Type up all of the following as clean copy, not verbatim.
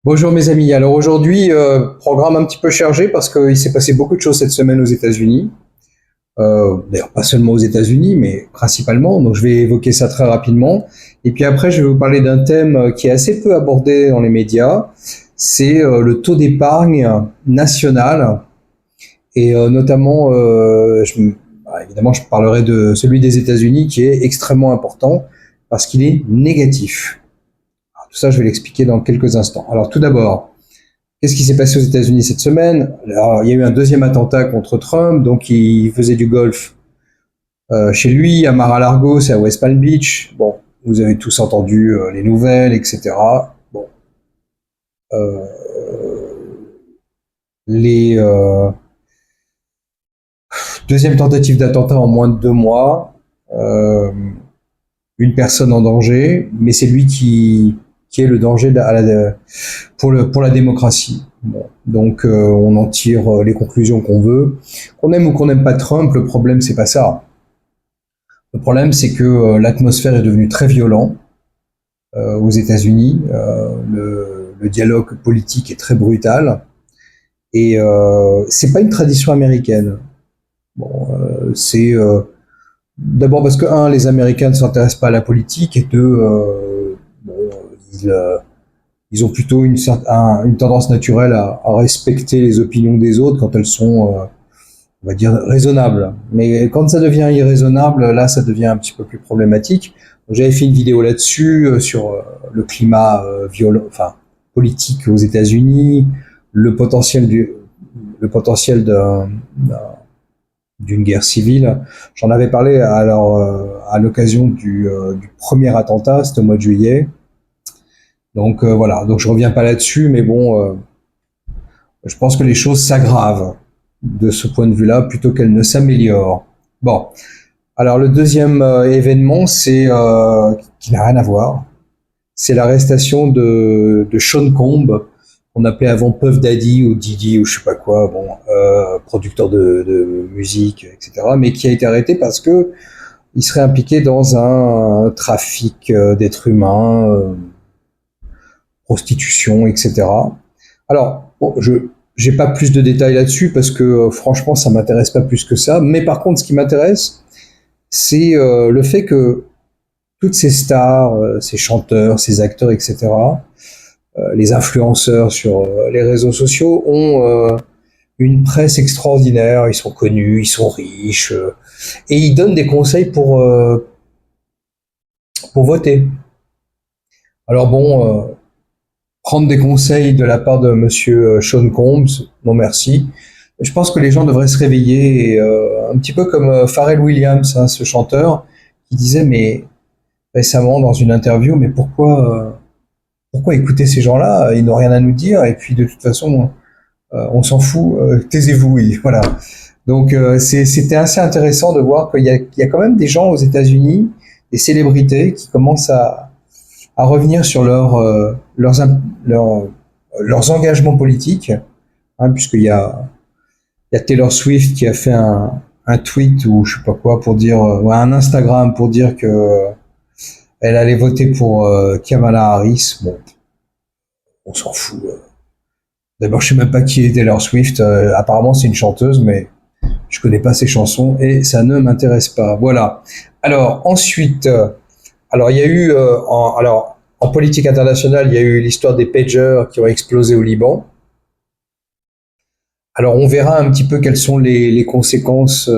Bonjour mes amis. Alors aujourd'hui, programme un petit peu chargé parce qu'il s'est passé beaucoup de choses cette semaine aux États-Unis. D'ailleurs, pas seulement aux États-Unis, mais principalement. Donc je vais évoquer ça très rapidement. Et puis après, je vais vous parler d'un thème qui est assez peu abordé dans les médias. C'est le taux d'épargne national. Et notamment, évidemment, je parlerai de celui des États-Unis qui est extrêmement important parce qu'il est négatif. Alors, tout ça, je vais l'expliquer dans quelques instants. Alors tout d'abord, qu'est-ce qui s'est passé aux États-Unis cette semaine? Alors, il y a eu un deuxième attentat contre Trump, donc il faisait du golf chez lui, à Mar-a-Lago, c'est à West Palm Beach. Bon, vous avez tous entendu les nouvelles, etc. Bon, euh, les deuxième tentative d'attentat en moins de 2 mois, une personne en danger, mais c'est lui qui est le danger pour la démocratie. Bon, donc on en tire les conclusions qu'on veut. Qu'on aime ou qu'on n'aime pas Trump, le problème c'est pas ça. Le problème c'est que l'atmosphère est devenue très violente aux États-Unis. Le dialogue politique est très brutal et c'est pas une tradition américaine. Bon, c'est d'abord parce que les Américains ne s'intéressent pas à la politique et deux, bon, ils, euh, ils ont plutôt une tendance naturelle à respecter les opinions des autres quand elles sont, on va dire, raisonnables. Mais quand ça devient irraisonnable, là, ça devient un petit peu plus problématique. J'avais fait une vidéo là-dessus sur le climat violent, enfin politique aux États-Unis, le potentiel le potentiel d'une guerre civile. J'en avais parlé à l'occasion du premier attentat, c'était au mois de juillet. Donc voilà, donc je reviens pas là-dessus, mais bon, je pense que les choses s'aggravent de ce point de vue-là plutôt qu'elles ne s'améliorent. Bon, alors le deuxième événement, c'est qui n'a rien à voir, c'est l'arrestation de Sean Combs, qu'on appelait avant Puff Daddy ou Diddy ou je sais pas quoi, bon, producteur de musique, etc., mais qui a été arrêté parce que il serait impliqué dans un trafic d'êtres humains, prostitution, etc. Alors, bon, je j'ai pas plus de détails là-dessus parce que franchement, ça m'intéresse pas plus que ça. Mais par contre, ce qui m'intéresse, c'est le fait que toutes ces stars, ces chanteurs, ces acteurs, etc., les influenceurs sur les réseaux sociaux ont une presse extraordinaire. Ils sont connus, ils sont riches, et ils donnent des conseils pour voter. Alors bon, prendre des conseils de la part de monsieur Sean Combs, non merci. Je pense que les gens devraient se réveiller, et, un petit peu comme Pharrell Williams, hein, ce chanteur, qui disait mais récemment dans une interview, mais pourquoi écouter ces gens-là? Ils n'ont rien à nous dire et puis de toute façon on s'en fout. Taisez-vous, oui, voilà. Donc c'était assez intéressant de voir qu'il y a quand même des gens aux États-Unis, des célébrités qui commencent à revenir sur leurs engagements politiques, hein, il y a Taylor Swift qui a fait un tweet ou je sais pas quoi pour dire, ouais, un Instagram pour dire que elle allait voter pour Kamala Harris. Bon, on s'en fout. D'abord, je sais même pas qui est Taylor Swift. Apparemment, c'est une chanteuse, mais je connais pas ses chansons et ça ne m'intéresse pas. Voilà. Alors ensuite, alors il y a eu en politique internationale, il y a eu l'histoire des pagers qui ont explosé au Liban. Alors on verra un petit peu quelles sont les conséquences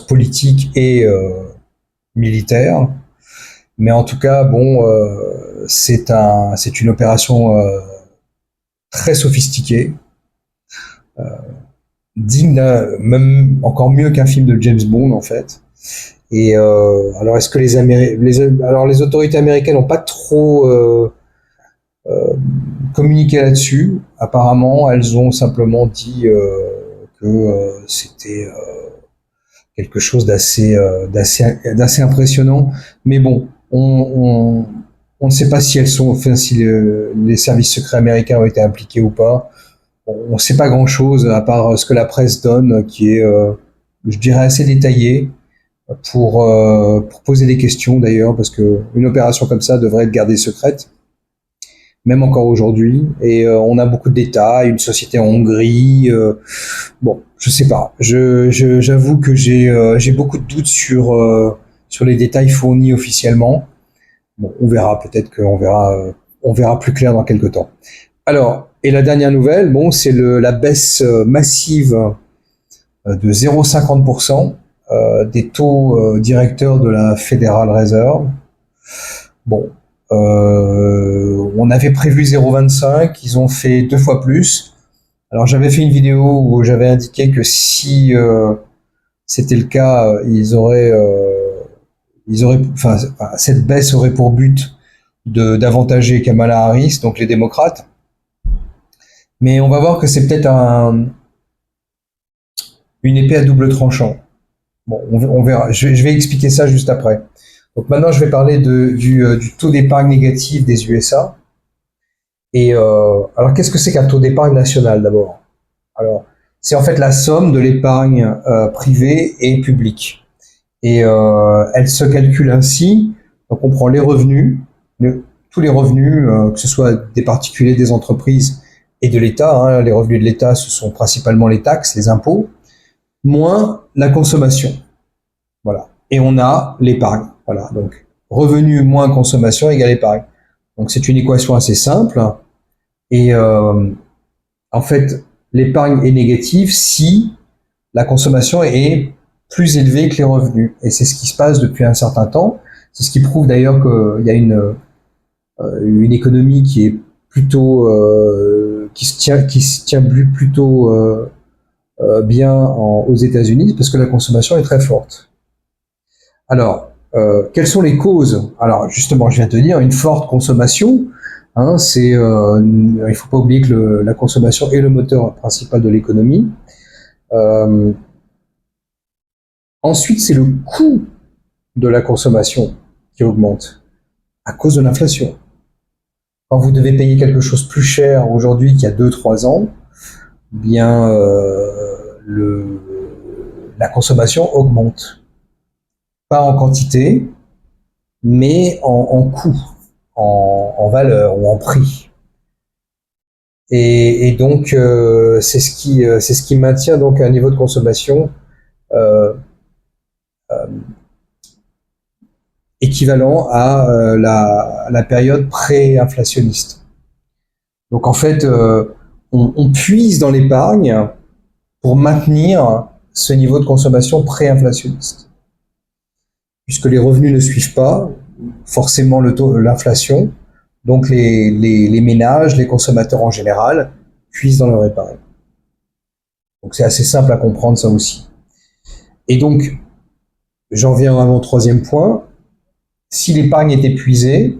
politiques et militaires. Mais en tout cas, bon, c'est une opération très sophistiquée, digne même encore mieux qu'un film de James Bond en fait. Et alors, est-ce que les autorités américaines n'ont pas trop euh, communiqué là-dessus? Apparemment, elles ont simplement dit que c'était quelque chose d'assez impressionnant. Mais bon, on ne sait pas si enfin, si les services secrets américains ont été impliqués ou pas. On ne sait pas grand-chose à part ce que la presse donne, qui est, je dirais, assez détaillé pour poser des questions d'ailleurs, parce que une opération comme ça devrait être gardée secrète. même encore aujourd'hui. Et on a beaucoup de détails, une société en Hongrie. Bon, je sais pas. J'avoue que j'ai beaucoup de doutes sur les détails fournis officiellement. Bon, on verra, peut-être on verra plus clair dans quelques temps. Alors, et la dernière nouvelle, bon, c'est la baisse massive de 0,50% des taux directeurs de la Federal Reserve. Bon, on avait prévu 0,25, ils ont fait 2 fois plus. Alors j'avais fait une vidéo où j'avais indiqué que si c'était le cas, enfin, cette baisse aurait pour but d'avantager Kamala Harris, donc les démocrates. Mais on va voir que c'est peut-être une épée à double tranchant. Bon, on verra. Je vais expliquer ça juste après. Donc maintenant, je vais parler du taux d'épargne négatif des USA. Et alors, qu'est-ce que c'est qu'un taux d'épargne national d'abord? Alors, c'est en fait la somme de l'épargne privée et publique. Et elle se calcule ainsi. Donc, on prend les revenus, tous les revenus, que ce soit des particuliers, des entreprises et de l'État. Hein. Les revenus de l'État, ce sont principalement les taxes, les impôts, moins la consommation. Voilà. Et on a l'épargne. Voilà. Donc, revenu moins consommation égale épargne. Donc, c'est une équation assez simple. Et en fait, l'épargne est négative si la consommation est plus élevée que les revenus. Et c'est ce qui se passe depuis un certain temps. C'est ce qui prouve d'ailleurs qu'il y a une économie qui est plutôt qui se tient plutôt bien aux États-Unis, parce que la consommation est très forte. Alors, quelles sont les causes? Alors, justement, je viens de te dire, une forte consommation, hein, il faut pas oublier que la consommation est le moteur principal de l'économie. Ensuite, c'est le coût de la consommation qui augmente à cause de l'inflation. Quand vous devez payer quelque chose plus cher aujourd'hui qu'il y a 2-3 ans, bien la consommation augmente. Pas en quantité, mais en coût, en valeur ou en prix. Et donc c'est ce qui maintient donc un niveau de consommation équivalent à la période pré-inflationniste. Donc en fait, on puise dans l'épargne pour maintenir ce niveau de consommation pré-inflationniste. Puisque les revenus ne suivent pas forcément l'inflation, donc les ménages, les consommateurs en général, puisent dans leur épargne. Donc c'est assez simple à comprendre ça aussi. Et donc, j'en viens à mon troisième point. Si l'épargne est épuisée,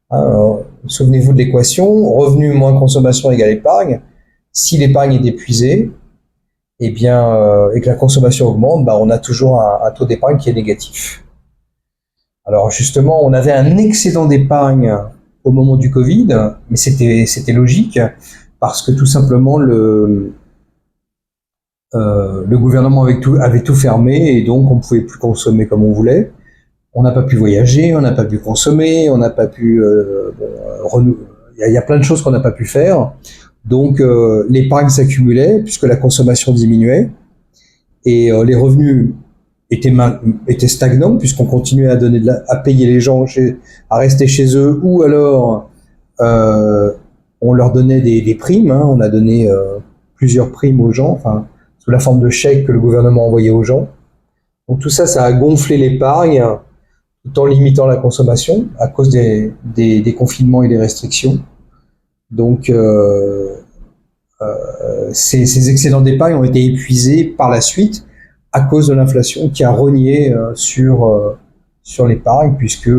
hein, souvenez-vous de l'équation, revenu moins consommation égale épargne. Si l'épargne est épuisée, et que la consommation augmente, on a toujours un taux d'épargne qui est négatif. Alors justement, on avait un excédent d'épargne au moment du Covid, mais c'était logique, parce que tout simplement le gouvernement avait tout fermé, et donc on ne pouvait plus consommer comme on voulait. On n'a pas pu voyager, on n'a pas pu consommer, on n'a pas pu... il y a plein de choses qu'on n'a pas pu faire. Donc l'épargne s'accumulait, puisque la consommation diminuait, et les revenus étaient stagnants, puisqu'on continuait à payer les gens à rester chez eux, ou alors on leur donnait des primes. Hein, on a donné plusieurs primes aux gens, enfin sous la forme de chèques que le gouvernement envoyait aux gens. Donc tout ça, ça a gonflé l'épargne, tout en limitant la consommation à cause des confinements et des restrictions. Donc ces excédents d'épargne ont été épuisés par la suite à cause de l'inflation qui a rogné sur l'épargne, puisque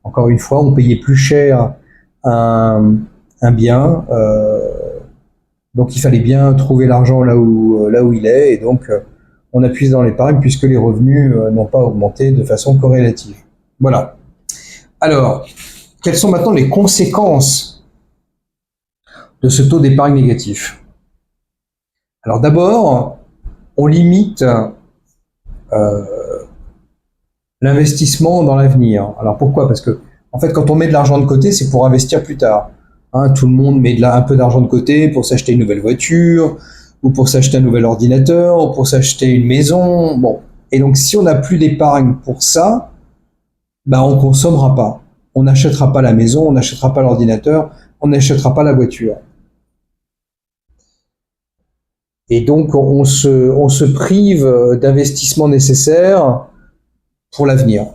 encore une fois, on payait plus cher un bien, donc il fallait bien trouver l'argent là où il est, et donc on appuie dans l'épargne puisque les revenus n'ont pas augmenté de façon corrélative. Voilà. Alors, quelles sont maintenant les conséquences de ce taux d'épargne négatif? Alors d'abord, on limite l'investissement dans l'avenir. Alors pourquoi? Parce que en fait, quand on met de l'argent de côté, c'est pour investir plus tard. Hein, tout le monde met un peu d'argent de côté pour s'acheter une nouvelle voiture, ou pour s'acheter un nouvel ordinateur, ou pour s'acheter une maison. Bon. Et donc, si on n'a plus d'épargne pour ça, bah, on consommera pas. On n'achètera pas la maison, on n'achètera pas l'ordinateur, on n'achètera pas la voiture. Et donc, on se prive d'investissements nécessaires pour l'avenir.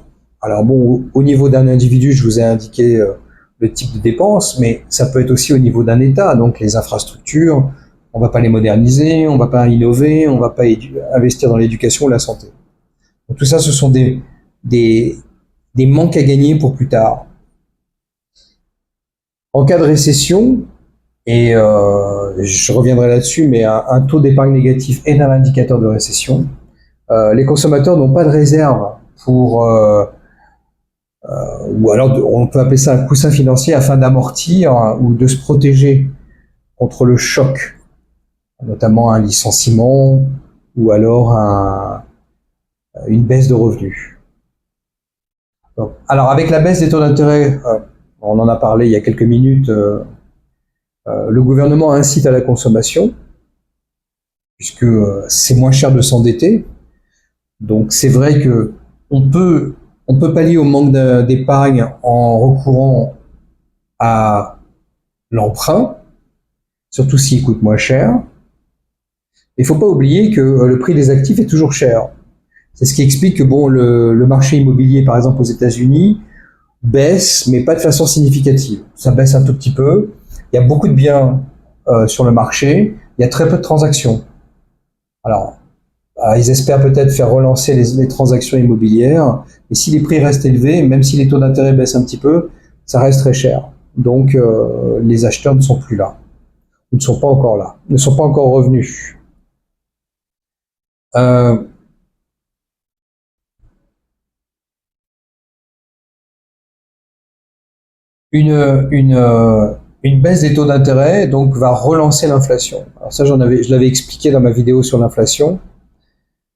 Alors bon, au niveau d'un individu, je vous ai indiqué le type de dépenses, mais ça peut être aussi au niveau d'un État. Donc les infrastructures, on va pas les moderniser, on va pas innover, on va pas investir dans l'éducation ou la santé. Donc tout ça, ce sont des, des manques à gagner pour plus tard. En cas de récession, et je reviendrai là-dessus, mais un taux d'épargne négatif est un indicateur de récession. Les consommateurs n'ont pas de réserve pour ou alors on peut appeler ça un coussin financier afin d'amortir ou de se protéger contre le choc, notamment un licenciement ou alors une baisse de revenus. Donc, alors avec la baisse des taux d'intérêt, on en a parlé il y a quelques minutes, le gouvernement incite à la consommation puisque c'est moins cher de s'endetter. Donc c'est vrai que on peut pallier au manque d'épargne en recourant à l'emprunt, surtout s'il coûte moins cher. Il ne faut pas oublier que le prix des actifs est toujours cher. C'est ce qui explique que bon, le marché immobilier, par exemple aux États-Unis, baisse, mais pas de façon significative. Ça baisse un tout petit peu. Il y a beaucoup de biens sur le marché. Il y a très peu de transactions. Alors, ils espèrent peut-être faire relancer les transactions immobilières, mais si les prix restent élevés, même si les taux d'intérêt baissent un petit peu, ça reste très cher. Donc les acheteurs ne sont plus là, ne sont pas encore là, ne sont pas encore revenus. Une baisse des taux d'intérêt donc va relancer l'inflation. Alors ça, je l'avais expliqué dans ma vidéo sur l'inflation.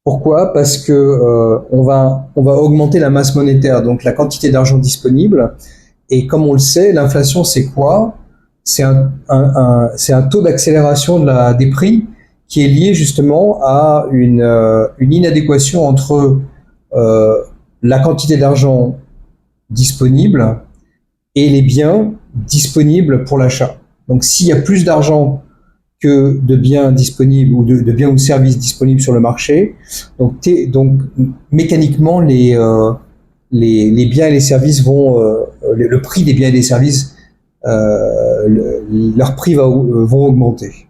Pourquoi? Parce que on va augmenter la masse monétaire, donc la quantité d'argent disponible. Et comme on le sait, l'inflation, c'est quoi? C'est un taux d'accélération des prix qui est lié justement à une inadéquation entre la quantité d'argent disponible et les biens disponibles pour l'achat. Donc s'il y a plus d'argent que de biens disponibles ou de biens ou services disponibles sur le marché, donc mécaniquement les biens et les services vont le prix des biens et des services leurs prix vont augmenter.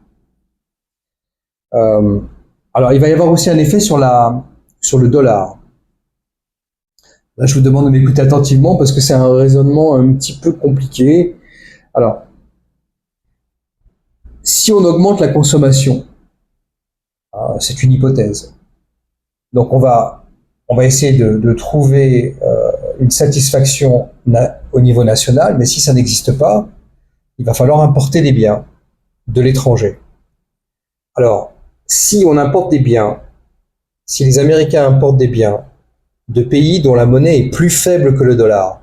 Alors il va y avoir aussi un effet sur le dollar. Là, je vous demande de m'écouter attentivement parce que c'est un raisonnement un petit peu compliqué. Alors, si on augmente la consommation, c'est une hypothèse. Donc, on va essayer de trouver une satisfaction au niveau national, mais si ça n'existe pas, il va falloir importer des biens de l'étranger. Alors, si on importe des biens, si les Américains importent des biens de pays dont la monnaie est plus faible que le dollar,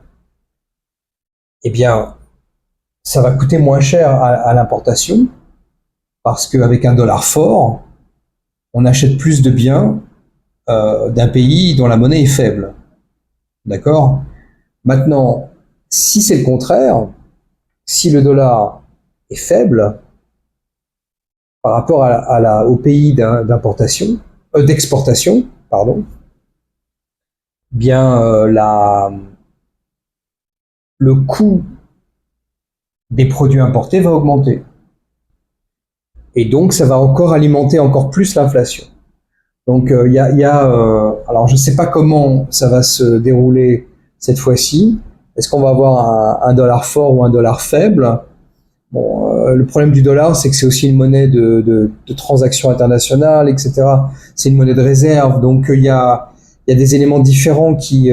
eh bien, ça va coûter moins cher à l'importation, parce qu'avec un dollar fort, on achète plus de biens d'un pays dont la monnaie est faible. D'accord? Maintenant, si c'est le contraire, si le dollar est faible par rapport au pays d'exportation, pardon, bien le coût des produits importés va augmenter. Et donc, ça va encore alimenter encore plus l'inflation. Donc, alors je ne sais pas comment ça va se dérouler cette fois-ci. Est-ce qu'on va avoir un dollar fort ou un dollar faible? Bon, le problème du dollar, c'est que c'est aussi une monnaie de transactions internationales, etc. C'est une monnaie de réserve, donc il y a des éléments différents qui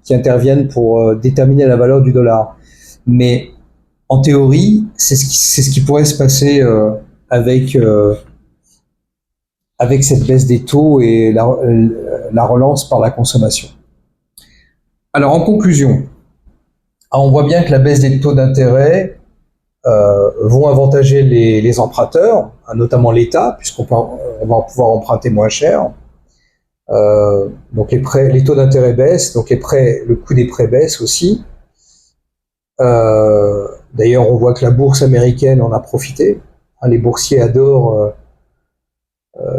interviennent pour déterminer la valeur du dollar. Mais en théorie, c'est ce qui pourrait se passer avec cette baisse des taux et la relance par la consommation. Alors en conclusion, on voit bien que la baisse des taux d'intérêt vont avantager les emprunteurs, notamment l'État, on va pouvoir emprunter moins cher. Donc les taux d'intérêt baissent, donc le coût des prêts baisse aussi. D'ailleurs, on voit que la bourse américaine en a profité. Les boursiers adorent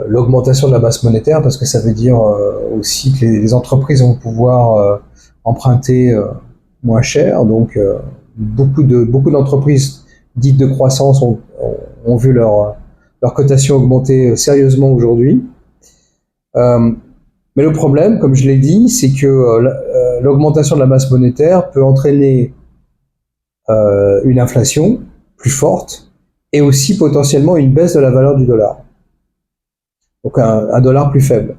l'augmentation de la masse monétaire parce que ça veut dire aussi que les entreprises vont pouvoir emprunter moins cher. Donc, beaucoup d'entreprises dites de croissance ont vu leur cotation augmenter sérieusement aujourd'hui. Mais le problème, comme je l'ai dit, c'est que l'augmentation de la masse monétaire peut entraîner une inflation plus forte et aussi potentiellement une baisse de la valeur du dollar. Donc un dollar plus faible.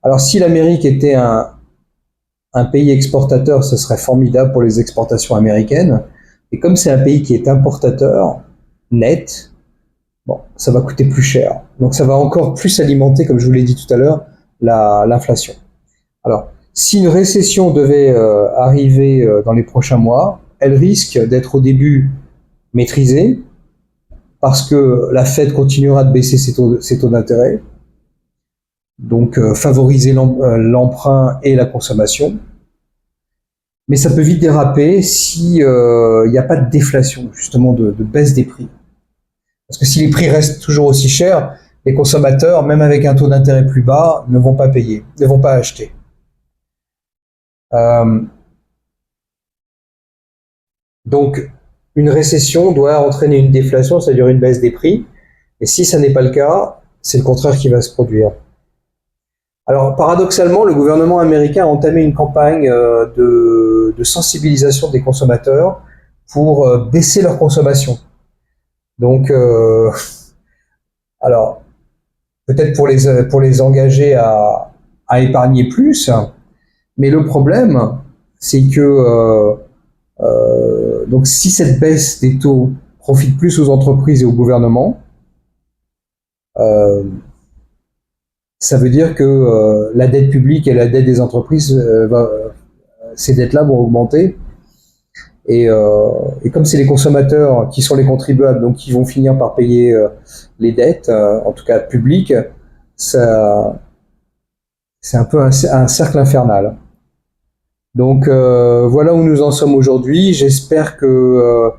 Alors si l'Amérique était un pays exportateur, ce serait formidable pour les exportations américaines. Et comme c'est un pays qui est importateur net, bon, ça va coûter plus cher. Donc ça va encore plus alimenter, comme je vous l'ai dit tout à l'heure, l'inflation. Alors, si une récession devait arriver dans les prochains mois, elle risque d'être au début maîtrisée, parce que la Fed continuera de baisser ses taux d'intérêt, donc favoriser l'emprunt et la consommation. Mais ça peut vite déraper si il n'y a pas de déflation, justement de baisse des prix. Parce que si les prix restent toujours aussi chers, les consommateurs, même avec un taux d'intérêt plus bas, ne vont pas payer, ne vont pas acheter. Donc, une récession doit entraîner une déflation, c'est-à-dire une baisse des prix. Et si ça n'est pas le cas, c'est le contraire qui va se produire. Alors, paradoxalement, le gouvernement américain a entamé une campagne de sensibilisation des consommateurs pour baisser leur consommation. Donc, alors, peut-être pour les engager à épargner plus, mais le problème, c'est que donc si cette baisse des taux profite plus aux entreprises et au gouvernement, ça veut dire que la dette publique et la dette des entreprises, ces dettes-là vont augmenter. Et comme c'est les consommateurs qui sont les contribuables, donc qui vont finir par payer les dettes, en tout cas publiques, c'est un peu un cercle infernal. Donc voilà où nous en sommes aujourd'hui. J'espère que,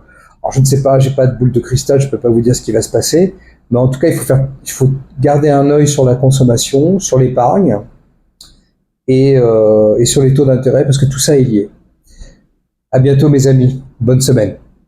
alors je ne sais pas, j'ai pas de boule de cristal, je peux pas vous dire ce qui va se passer, mais en tout cas il faut garder un œil sur la consommation, sur l'épargne et sur les taux d'intérêt parce que tout ça est lié. À bientôt mes amis, bonne semaine.